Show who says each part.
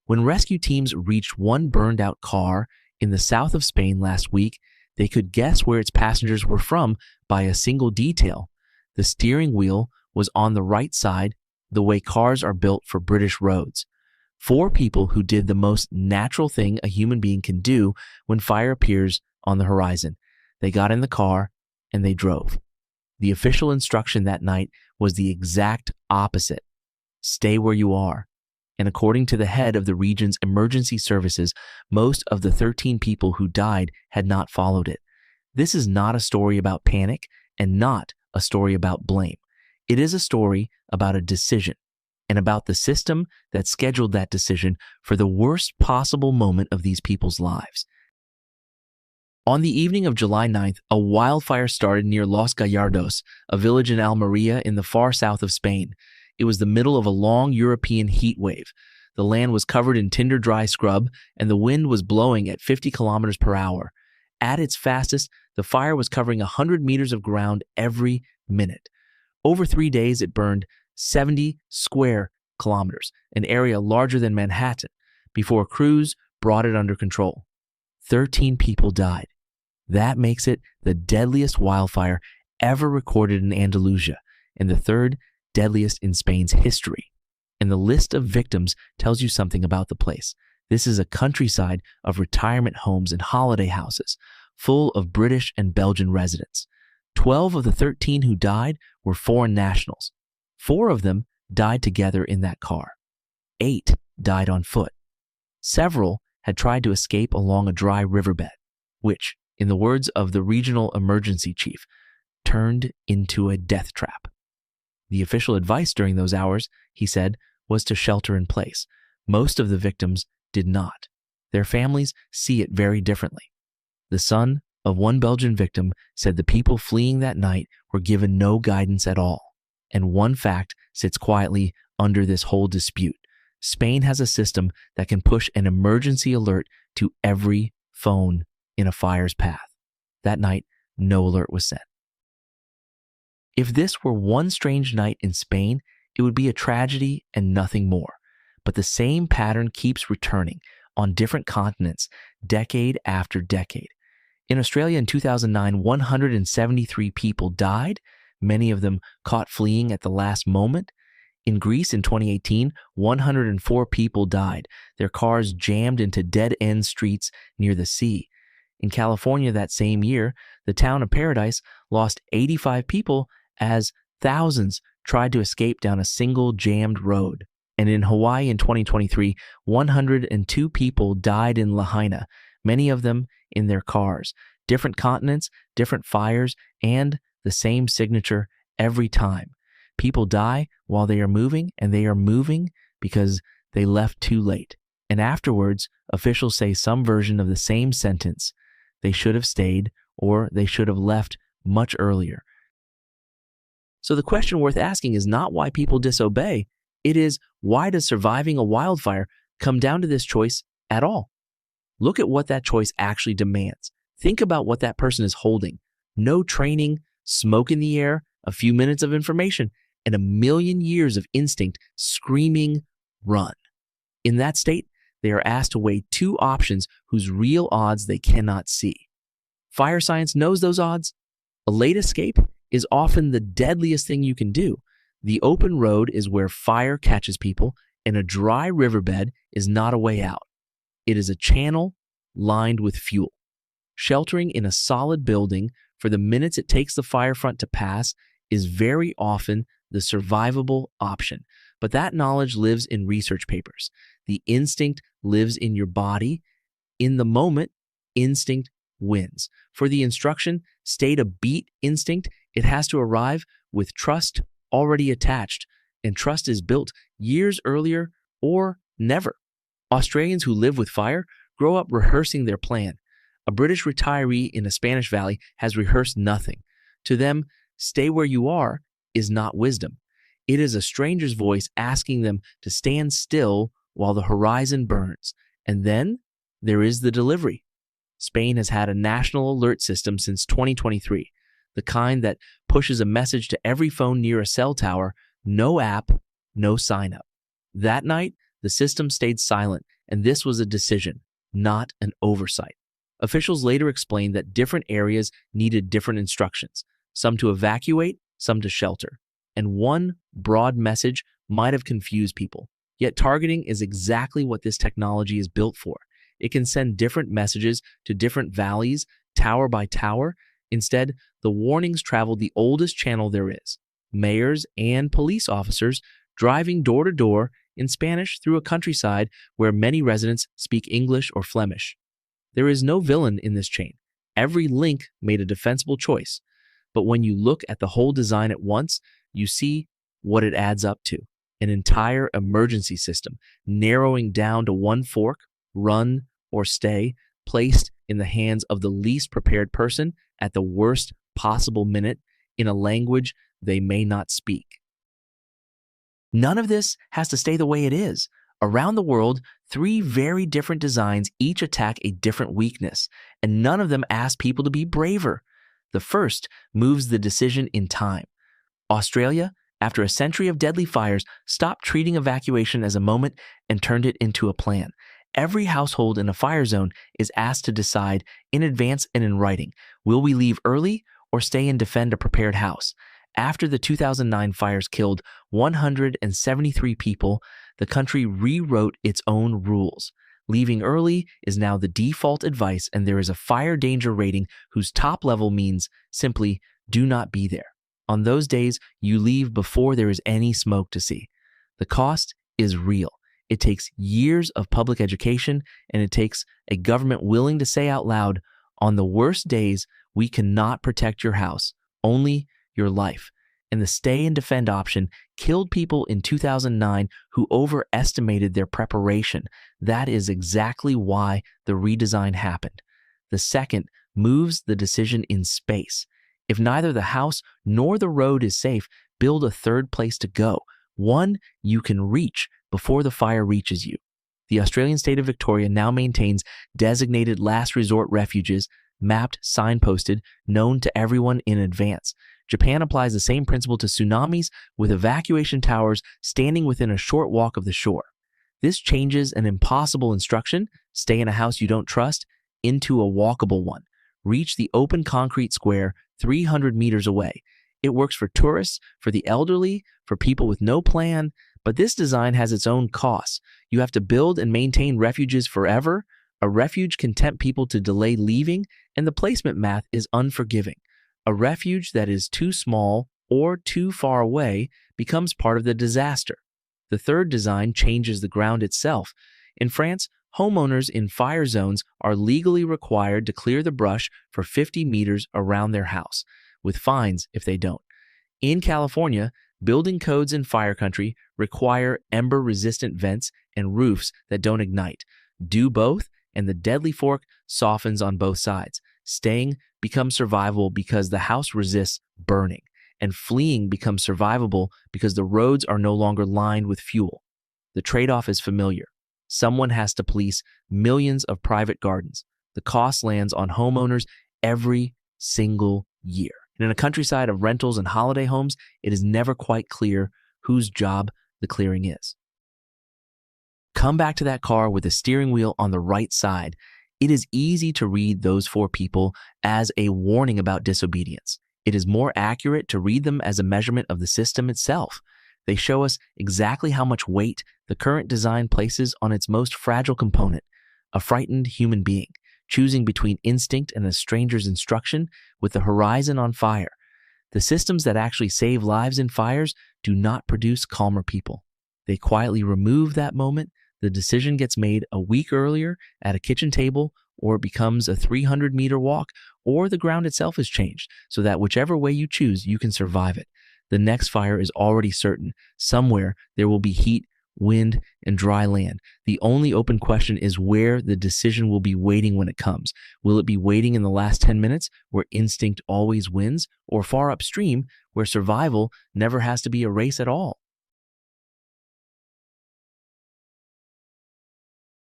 Speaker 1: When rescue teams reached one burned-out car in the south of Spain last week, they could guess where its passengers were from by a single detail. The steering wheel was on the right side, the way cars are built for British roads. 4 people who did the most natural thing a human being can do when fire appears on the horizon. They got in the car and they drove. The official instruction that night was the exact opposite. Stay where you are. And according to the head of the region's emergency services, most of the 13 people who died had not followed it. This is not a story about panic and not a story about blame. It is a story about a decision and about the system that scheduled that decision for the worst possible moment of these people's lives. On the evening of July 9th, a wildfire started near Los Gallardos, a village in Almería in the far south of Spain. It was the middle of a long European heat wave. The land was covered in tinder-dry scrub, and the wind was blowing at 50 kilometers per hour. At its fastest, the fire was covering 100 meters of ground every minute. Over 3 days, it burned 70 square kilometers, an area larger than Manhattan, before crews brought it under control. 13 people died. That makes it the deadliest wildfire ever recorded in Andalusia, and the third deadliest in Spain's history. And the list of victims tells you something about the place. This is a countryside of retirement homes and holiday houses, full of British and Belgian residents. 12 of the 13 who died were foreign nationals. 4 of them died together in that car. 8 died on foot. Several had tried to escape along a dry riverbed, which, in the words of the regional emergency chief, turned into a death trap. The official advice during those hours, he said, was to shelter in place. Most of the victims did not. Their families see it very differently. The son of one Belgian victim said the people fleeing that night were given no guidance at all. And one fact sits quietly under this whole dispute. Spain has a system that can push an emergency alert to every phone in a fire's path. That night, no alert was sent. If this were one strange night in Spain, it would be a tragedy and nothing more. But the same pattern keeps returning on different continents, decade after decade. In Australia in 2009, 173 people died, many of them caught fleeing at the last moment. In Greece in 2018, 104 people died, their cars jammed into dead-end streets near the sea. In California that same year, the town of Paradise lost 85 people as thousands tried to escape down a single jammed road. And in Hawaii in 2023, 102 people died in Lahaina, many of them in their cars. Different continents, different fires, and the same signature every time. People die while they are moving, and they are moving because they left too late. And afterwards, officials say some version of the same sentence. They should have stayed, or they should have left much earlier. So the question worth asking is not why people disobey. It is, why does surviving a wildfire come down to this choice at all? Look at what that choice actually demands. Think about what that person is holding. No training, smoke in the air, a few minutes of information, and a million years of instinct screaming, run. In that state, they are asked to weigh 2 options whose real odds they cannot see. Fire science knows those odds. A late escape is often the deadliest thing you can do. The open road is where fire catches people, and a dry riverbed is not a way out. It is a channel lined with fuel. Sheltering in a solid building for the minutes it takes the fire front to pass is very often the survivable option. But that knowledge lives in research papers. The instinct lives in your body. In the moment, instinct wins. For the instruction, stay to beat instinct, it has to arrive with trust already attached, and trust is built years earlier or never. Australians who live with fire grow up rehearsing their plan. A British retiree in a Spanish valley has rehearsed nothing. To them, stay where you are is not wisdom. It is a stranger's voice asking them to stand still while the horizon burns. And then there is the delivery. Spain has had a national alert system since 2023, the kind that pushes a message to every phone near a cell tower, no app, no sign up. That night, the system stayed silent and this was a decision, not an oversight. Officials later explained that different areas needed different instructions, some to evacuate, some to shelter, and one broad message might have confused people. Yet targeting is exactly what this technology is built for. It can send different messages to different valleys, tower by tower. Instead, the warnings traveled the oldest channel there is: mayors and police officers driving door to door in Spanish through a countryside where many residents speak English or Flemish. There is no villain in this chain. Every link made a defensible choice. But when you look at the whole design at once, you see what it adds up to: an entire emergency system, narrowing down to one fork, run or stay, placed in the hands of the least prepared person at the worst possible minute in a language they may not speak. None of this has to stay the way it is. Around the world, 3 very different designs each attack a different weakness, and none of them ask people to be braver. The first moves the decision in time. Australia, after a century of deadly fires, stopped treating evacuation as a moment and turned it into a plan. Every household in a fire zone is asked to decide in advance and in writing: will we leave early or stay and defend a prepared house? After the 2009 fires killed 173 people, the country rewrote its own rules. Leaving early is now the default advice, and there is a fire danger rating whose top level means simply do not be there. On those days, you leave before there is any smoke to see. The cost is real. It takes years of public education, and it takes a government willing to say out loud, on the worst days, we cannot protect your house, only your life. And the stay and defend option killed people in 2009 who overestimated their preparation. That is exactly why the redesign happened. The second moves the decision in space. If neither the house nor the road is safe, build a third place to go, one you can reach before the fire reaches you. The Australian state of Victoria now maintains designated last resort refuges, mapped, signposted, known to everyone in advance. Japan applies the same principle to tsunamis, with evacuation towers standing within a short walk of the shore. This changes an impossible instruction, stay in a house you don't trust, into a walkable one. Reach the open concrete square 300 meters away. It works for tourists, for the elderly, for people with no plan, but this design has its own costs. You have to build and maintain refuges forever. A refuge can tempt people to delay leaving, and the placement math is unforgiving. A refuge that is too small or too far away becomes part of the disaster. The third design changes the ground itself. In France, homeowners in fire zones are legally required to clear the brush for 50 meters around their house, with fines if they don't. In California, building codes in fire country require ember-resistant vents and roofs that don't ignite. Do both, and the deadly fork softens on both sides. Staying becomes survivable because the house resists burning, and fleeing becomes survivable because the roads are no longer lined with fuel. The trade-off is familiar. Someone has to police millions of private gardens. The cost lands on homeowners every single year. And in a countryside of rentals and holiday homes, it is never quite clear whose job the clearing is. Come back to that car with the steering wheel on the right side. It is easy to read those 4 people as a warning about disobedience. It is more accurate to read them as a measurement of the system itself. They show us exactly how much weight the current design places on its most fragile component, a frightened human being, choosing between instinct and a stranger's instruction with the horizon on fire. The systems that actually save lives in fires do not produce calmer people. They quietly remove that moment. The decision gets made a week earlier at a kitchen table, or it becomes a 300-meter walk, or the ground itself is changed so that whichever way you choose, you can survive it. The next fire is already certain. Somewhere there will be heat, wind, and dry land. The only open question is where the decision will be waiting when it comes. Will it be waiting in the last 10 minutes, where instinct always wins, or far upstream, where survival never has to be a race at all?